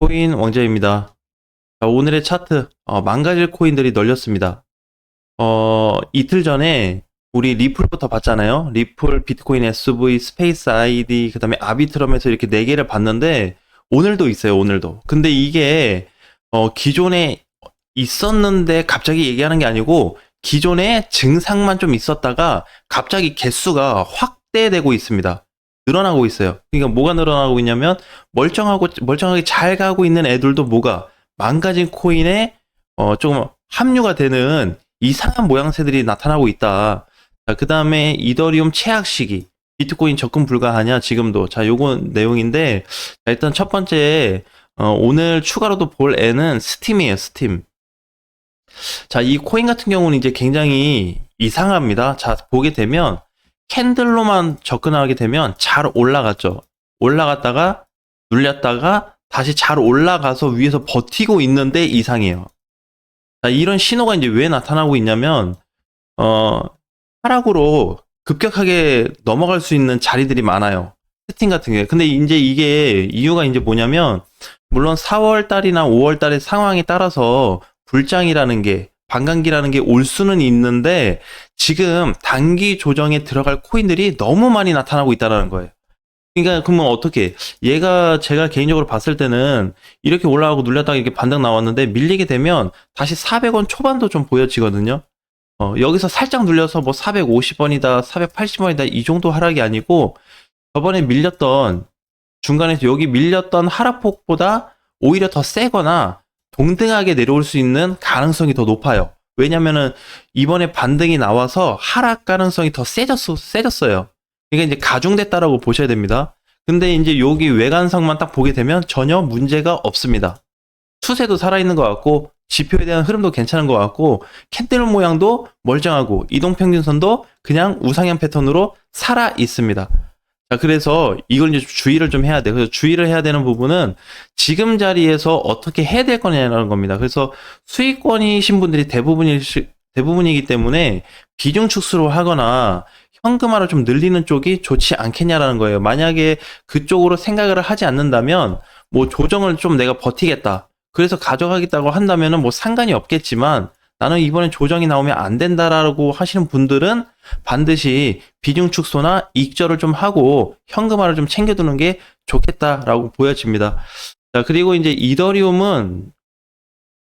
코인 왕자입니다. 자, 오늘의 차트, 망가질 코인들이 널렸습니다. 이틀 전에 우리 리플부터 봤잖아요. 리플, 비트코인 SV, 스페이스 아이디, 그 다음에 아비트럼에서 이렇게 4개를 봤는데, 오늘도 있어요, 오늘도. 근데 이게, 기존에 있었는데 갑자기 얘기하는 게 아니고, 기존에 증상만 좀 있었다가, 갑자기 개수가 확대되고 있습니다. 늘어나고 있어요. 그러니까 뭐가 늘어나고 있냐면, 멀쩡하게 잘 가고 있는 애들도 뭐가, 망가진 코인에, 조금 합류가 되는 이상한 모양새들이 나타나고 있다. 자, 그 다음에 이더리움 최악 시기. 비트코인 접근 불가하냐, 지금도. 자, 요거 내용인데, 자, 일단 첫 번째, 오늘 추가로도 볼 애는 스팀이에요, 스팀. 자, 이 코인 같은 경우는 이제 굉장히 이상합니다. 자, 보게 되면, 캔들로만 접근하게 되면 잘 올라갔죠. 올라갔다가, 눌렸다가, 다시 잘 올라가서 위에서 버티고 있는데 이상해요. 자, 이런 신호가 이제 왜 나타나고 있냐면, 어, 하락으로 급격하게 넘어갈 수 있는 자리들이 많아요. 세팅 같은 게. 근데 이제 이게 이유가 이제 뭐냐면, 물론 4월 달이나 5월 달의 상황에 따라서 불장이라는 게, 반감기라는 게 올 수는 있는데, 지금 단기 조정에 들어갈 코인들이 너무 많이 나타나고 있다는 거예요. 그러니까 그러면 어떻게 제가 개인적으로 봤을 때는 이렇게 올라가고 눌렸다가 이렇게 반등 나왔는데 밀리게 되면 다시 400원 초반도 좀 보여지거든요. 여기서 살짝 눌려서 뭐 450원이다, 480원이다 이 정도 하락이 아니고 저번에 밀렸던 중간에서 여기 밀렸던 하락폭보다 오히려 더 세거나 동등하게 내려올 수 있는 가능성이 더 높아요. 왜냐면은 이번에 반등이 나와서 하락 가능성이 더 세졌어요. 이게 이제 가중됐다라고 보셔야 됩니다. 근데 이제 여기 외관상만 딱 보게 되면 전혀 문제가 없습니다. 추세도 살아있는 것 같고 지표에 대한 흐름도 괜찮은 것 같고 캔들 모양도 멀쩡하고 이동평균선도 그냥 우상향 패턴으로 살아 있습니다. 자, 그래서 이걸 이제 주의를 좀 해야 돼요. 그래서 주의를 해야 되는 부분은 지금 자리에서 어떻게 해야 될 거냐라는 겁니다. 그래서 수익권이신 분들이 대부분이기 때문에 비중 축소를 하거나 현금화를 좀 늘리는 쪽이 좋지 않겠냐라는 거예요. 만약에 그쪽으로 생각을 하지 않는다면 뭐 조정을 좀 내가 버티겠다. 그래서 가져가겠다고 한다면은 뭐 상관이 없겠지만 나는 이번에 조정이 나오면 안 된다라고 하시는 분들은 반드시 비중 축소나 익절을 좀 하고 현금화를 좀 챙겨두는 게 좋겠다라고 보여집니다. 자, 그리고 이제 이더리움은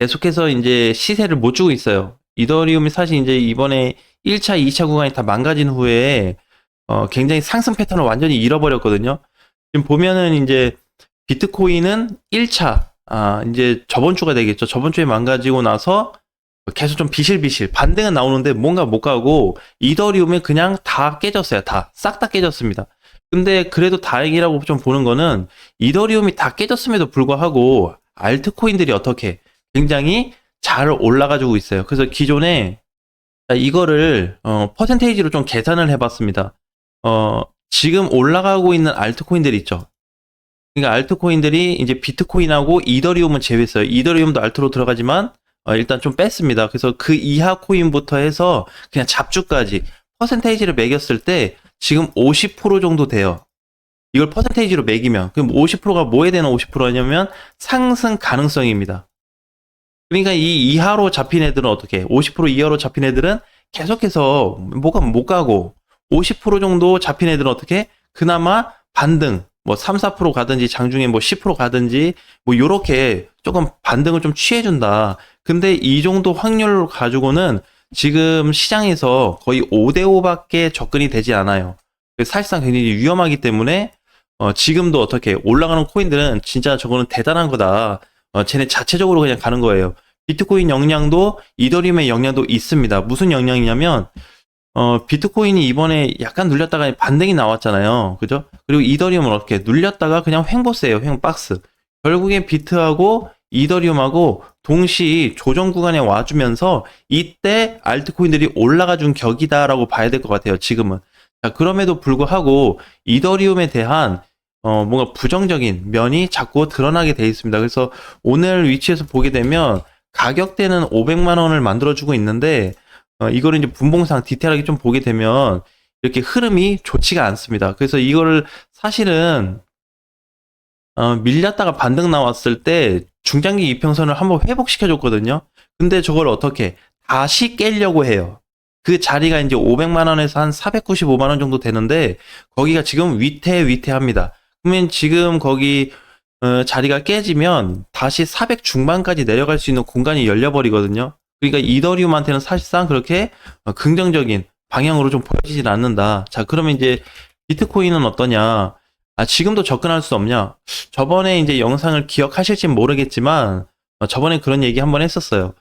계속해서 이제 시세를 못 주고 있어요. 이더리움이 사실 이제 이번에 1차, 2차 구간이 다 망가진 후에 굉장히 상승 패턴을 완전히 잃어버렸거든요. 지금 보면은 이제 비트코인은 1차, 이제 저번 주가 되겠죠. 저번 주에 망가지고 나서 계속 좀 비실비실 반등은 나오는데 뭔가 못 가고 이더리움이 그냥 다 깨졌어요. 싹 다 깨졌습니다. 근데 그래도 다행이라고 좀 보는 거는 이더리움이 다 깨졌음에도 불구하고 알트코인들이 어떻게 굉장히 잘 올라가지고 있어요. 그래서 기존에 이거를 퍼센테이지로 좀 계산을 해봤습니다. 지금 올라가고 있는 알트코인들이 있죠. 그러니까 알트코인들이 이제 비트코인하고 이더리움은 제외했어요. 이더리움도 알트로 들어가지만 일단 좀 뺐습니다. 그래서 그 이하 코인부터 해서 그냥 잡주까지 퍼센테이지를 매겼을 때 지금 50% 정도 돼요. 이걸 퍼센테이지로 매기면 그럼 50%가 뭐에 대한 50%냐면 상승 가능성입니다. 그러니까 이 이하로 잡힌 애들은 어떻게? 50% 이하로 잡힌 애들은 계속해서 뭐가 못 가고 50% 정도 잡힌 애들은 어떻게? 그나마 반등 뭐 3, 4% 가든지 장중에 뭐 10% 가든지 뭐 요렇게 조금 반등을 좀 취해준다. 근데 이 정도 확률 가지고는 지금 시장에서 거의 5대5밖에 접근이 되지 않아요. 사실상 굉장히 위험하기 때문에 지금도 어떻게 올라가는 코인들은 진짜 저거는 대단한 거다. 쟤네 자체적으로 그냥 가는 거예요. 비트코인 역량도 이더리움의 역량도 있습니다. 무슨 역량이냐면 비트코인이 이번에 약간 눌렸다가 반등이 나왔잖아요. 그죠? 그리고 이더리움은 어떻게 눌렸다가 그냥 횡보세요. 횡박스. 결국엔 비트하고 이더리움하고 동시 조정 구간에 와주면서 이때 알트코인들이 올라가 준 격이다라고 봐야 될 것 같아요. 지금은. 자, 그럼에도 불구하고 이더리움에 대한 뭔가 부정적인 면이 자꾸 드러나게 돼 있습니다. 그래서 오늘 위치에서 보게 되면 가격대는 500만 원을 만들어주고 있는데 이거를 이제 분봉상 디테일하게 좀 보게 되면 이렇게 흐름이 좋지가 않습니다. 그래서 이거를 사실은 밀렸다가 반등 나왔을 때 중장기 이평선을 한번 회복시켜줬거든요. 근데 저걸 어떻게 다시 깨려고 해요. 그 자리가 이제 500만 원에서 한 495만 원 정도 되는데 거기가 지금 위태위태합니다. 그러면 지금 거기 자리가 깨지면 다시 400 중반까지 내려갈 수 있는 공간이 열려버리거든요. 그러니까 이더리움한테는 사실상 그렇게 긍정적인 방향으로 좀 보여지진 않는다. 자, 그러면 이제 비트코인은 어떠냐? 지금도 접근할 수 없냐? 저번에 이제 영상을 기억하실진 모르겠지만, 저번에 그런 얘기 한번 했었어요.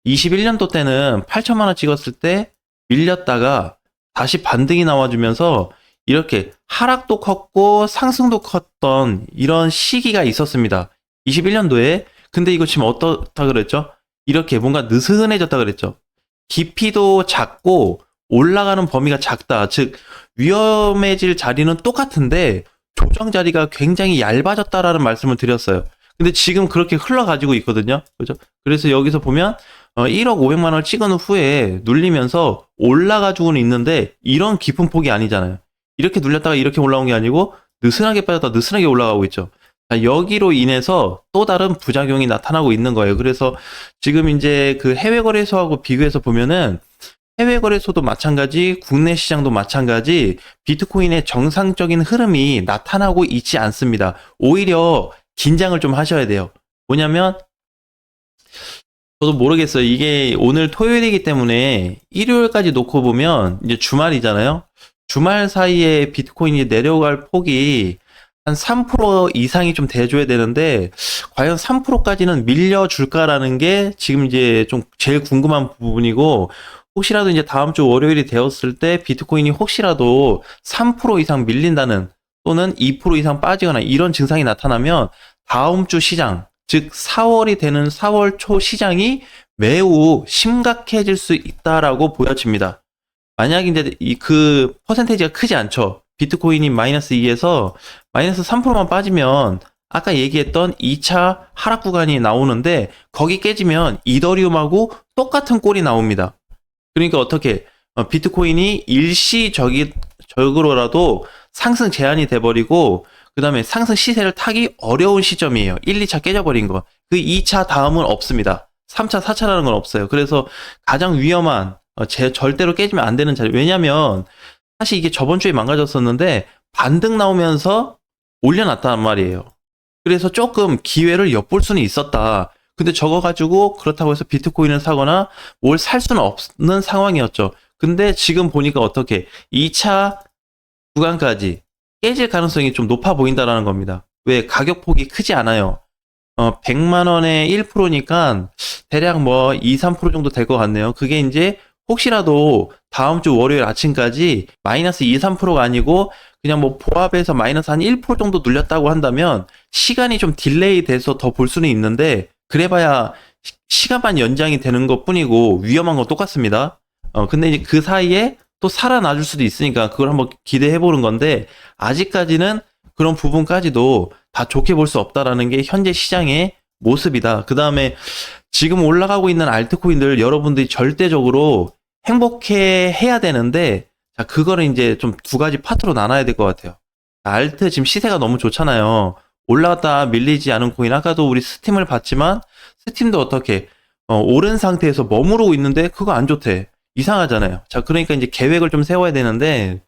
21년도 때는 8천만 원 찍었을 때 밀렸다가 다시 반등이 나와주면서 이렇게 하락도 컸고 상승도 컸던 이런 시기가 있었습니다. 21년도에. 근데 이거 지금 어떻다 그랬죠? 이렇게 뭔가 느슨해졌다 그랬죠. 깊이도 작고 올라가는 범위가 작다. 즉 위험해질 자리는 똑같은데 조정 자리가 굉장히 얇아졌다라는 말씀을 드렸어요. 근데 지금 그렇게 흘러가지고 있거든요. 그죠? 그래서 여기서 보면 1억 500만 원을 찍은 후에 눌리면서 올라가지고는 있는데 이런 깊은 폭이 아니잖아요. 이렇게 눌렸다가 이렇게 올라온 게 아니고 느슨하게 빠졌다 느슨하게 올라가고 있죠. 자, 여기로 인해서 또 다른 부작용이 나타나고 있는 거예요. 그래서 지금 이제 그 해외 거래소하고 비교해서 보면은 해외 거래소도 마찬가지, 국내 시장도 마찬가지, 비트코인의 정상적인 흐름이 나타나고 있지 않습니다. 오히려 긴장을 좀 하셔야 돼요. 뭐냐면 저도 모르겠어요. 이게 오늘 토요일이기 때문에 일요일까지 놓고 보면 이제 주말이잖아요. 주말 사이에 비트코인이 내려갈 폭이 한 3% 이상이 좀 돼줘야 되는데 과연 3%까지는 밀려줄까라는 게 지금 이제 좀 제일 궁금한 부분이고, 혹시라도 이제 다음 주 월요일이 되었을 때 비트코인이 혹시라도 3% 이상 밀린다는 또는 2% 이상 빠지거나 이런 증상이 나타나면 다음 주 시장, 즉 4월이 되는 4월 초 시장이 매우 심각해질 수 있다라고 보여집니다. 만약 이제 그 퍼센테이지가 크지 않죠. 비트코인이 마이너스 2에서 마이너스 3%만 빠지면 아까 얘기했던 2차 하락 구간이 나오는데 거기 깨지면 이더리움하고 똑같은 꼴이 나옵니다. 그러니까 어떻게 비트코인이 일시적으로라도 상승 제한이 돼버리고 그 다음에 상승 시세를 타기 어려운 시점이에요. 1, 2차 깨져버린 거. 그 2차 다음은 없습니다. 3차, 4차라는 건 없어요. 그래서 가장 위험한 절대로 깨지면 안 되는 자리. 왜냐면 사실 이게 저번 주에 망가졌었는데 반등 나오면서 올려놨단 말이에요. 그래서 조금 기회를 엿볼 수는 있었다. 근데 저거 가지고 그렇다고 해서 비트코인을 사거나 뭘 살 수는 없는 상황이었죠. 근데 지금 보니까 어떻게 2차 구간까지 깨질 가능성이 좀 높아 보인다라는 겁니다. 왜? 가격폭이 크지 않아요. 100만 원에 1%니까 대략 뭐 2, 3% 정도 될 것 같네요. 그게 이제 혹시라도 다음 주 월요일 아침까지 마이너스 2, 3%가 아니고 그냥 뭐 보합해서 마이너스 한 1% 정도 눌렸다고 한다면 시간이 좀 딜레이 돼서 더 볼 수는 있는데 그래봐야 시간만 연장이 되는 것 뿐이고 위험한 건 똑같습니다. 근데 이제 그 사이에 또 살아나 줄 수도 있으니까 그걸 한번 기대해 보는 건데 아직까지는 그런 부분까지도 다 좋게 볼 수 없다라는 게 현재 시장의 모습이다. 그 다음에 지금 올라가고 있는 알트코인들 여러분들이 절대적으로 행복해 해야 되는데 자, 그거를 이제 좀 두 가지 파트로 나눠야 될 것 같아요. 알트 지금 시세가 너무 좋잖아요. 올라갔다 밀리지 않은 코인, 아까도 우리 스팀을 봤지만 스팀도 어떻게 오른 상태에서 머무르고 있는데 그거 안 좋대. 이상하잖아요. 자, 그러니까 이제 계획을 좀 세워야 되는데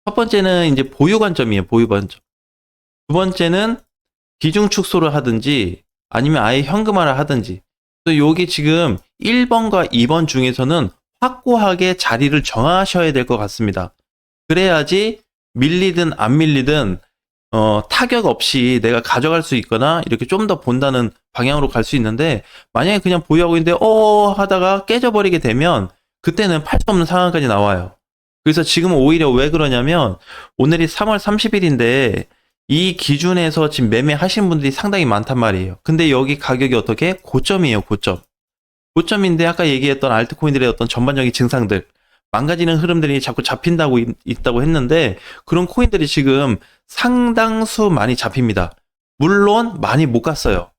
첫 번째는 이제 보유 관점이에요. 보유 관점. 두 번째는 비중 축소를 하든지 아니면 아예 현금화를 하든지. 또 여기 지금 1번과 2번 중에서는 확고하게 자리를 정하셔야 될 것 같습니다. 그래야지 밀리든 안 밀리든 타격 없이 내가 가져갈 수 있거나 이렇게 좀 더 본다는 방향으로 갈 수 있는데 만약에 그냥 보유하고 있는데 하다가 깨져버리게 되면 그때는 팔 수 없는 상황까지 나와요. 그래서 지금 오히려 왜 그러냐면 오늘이 3월 30일인데 이 기준에서 지금 매매하시는 분들이 상당히 많단 말이에요. 근데 여기 가격이 어떻게? 고점이에요, 고점. 고점인데 아까 얘기했던 알트코인들의 어떤 전반적인 증상들, 망가지는 흐름들이 자꾸 잡힌다고 있다고 했는데 그런 코인들이 지금 상당수 많이 잡힙니다. 물론 많이 못 갔어요.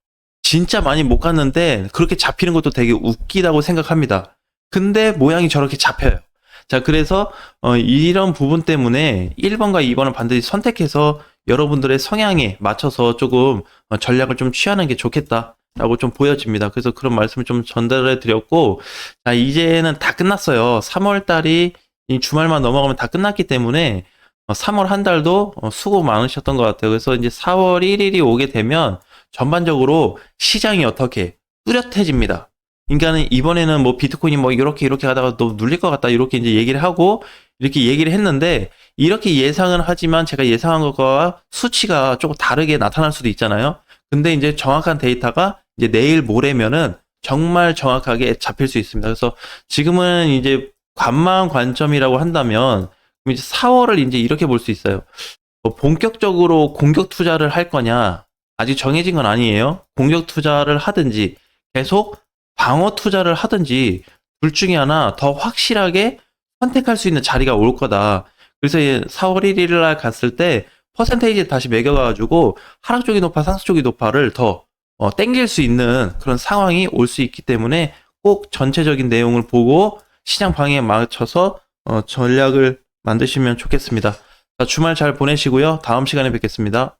진짜 많이 못 갔는데 그렇게 잡히는 것도 되게 웃기다고 생각합니다. 근데 모양이 저렇게 잡혀요. 자, 그래서 이런 부분 때문에 1번과 2번을 반드시 선택해서 여러분들의 성향에 맞춰서 조금 전략을 좀 취하는 게 좋겠다라고 좀 보여집니다. 그래서 그런 말씀을 좀 전달해 드렸고, 자, 이제는 다 끝났어요. 3월 달이 이 주말만 넘어가면 다 끝났기 때문에 3월 한 달도 수고 많으셨던 것 같아요. 그래서 이제 4월 1일이 오게 되면 전반적으로 시장이 어떻게 뚜렷해집니다. 그러니까는 이번에는 뭐 비트코인이 뭐 이렇게 가다가 너 눌릴 것 같다 이렇게 이제 얘기를 하고 이렇게 얘기를 했는데, 이렇게 예상은 하지만 제가 예상한 것과 수치가 조금 다르게 나타날 수도 있잖아요. 근데 이제 정확한 데이터가 이제 내일 모레면은 정말 정확하게 잡힐 수 있습니다. 그래서 지금은 이제 관망 관점이라고 한다면 그럼 이제 4월을 이제 이렇게 볼 수 있어요. 본격적으로 공격 투자를 할 거냐? 아직 정해진 건 아니에요. 공격 투자를 하든지 계속 방어 투자를 하든지 둘 중에 하나 더 확실하게 선택할 수 있는 자리가 올 거다. 그래서 4월 1일 날 갔을 때 퍼센테이지 다시 매겨가지고 하락 쪽이 높아 상승 쪽이 높아를 더 땡길 수 있는 그런 상황이 올 수 있기 때문에 꼭 전체적인 내용을 보고 시장 방향에 맞춰서 전략을 만드시면 좋겠습니다. 자, 주말 잘 보내시고요. 다음 시간에 뵙겠습니다.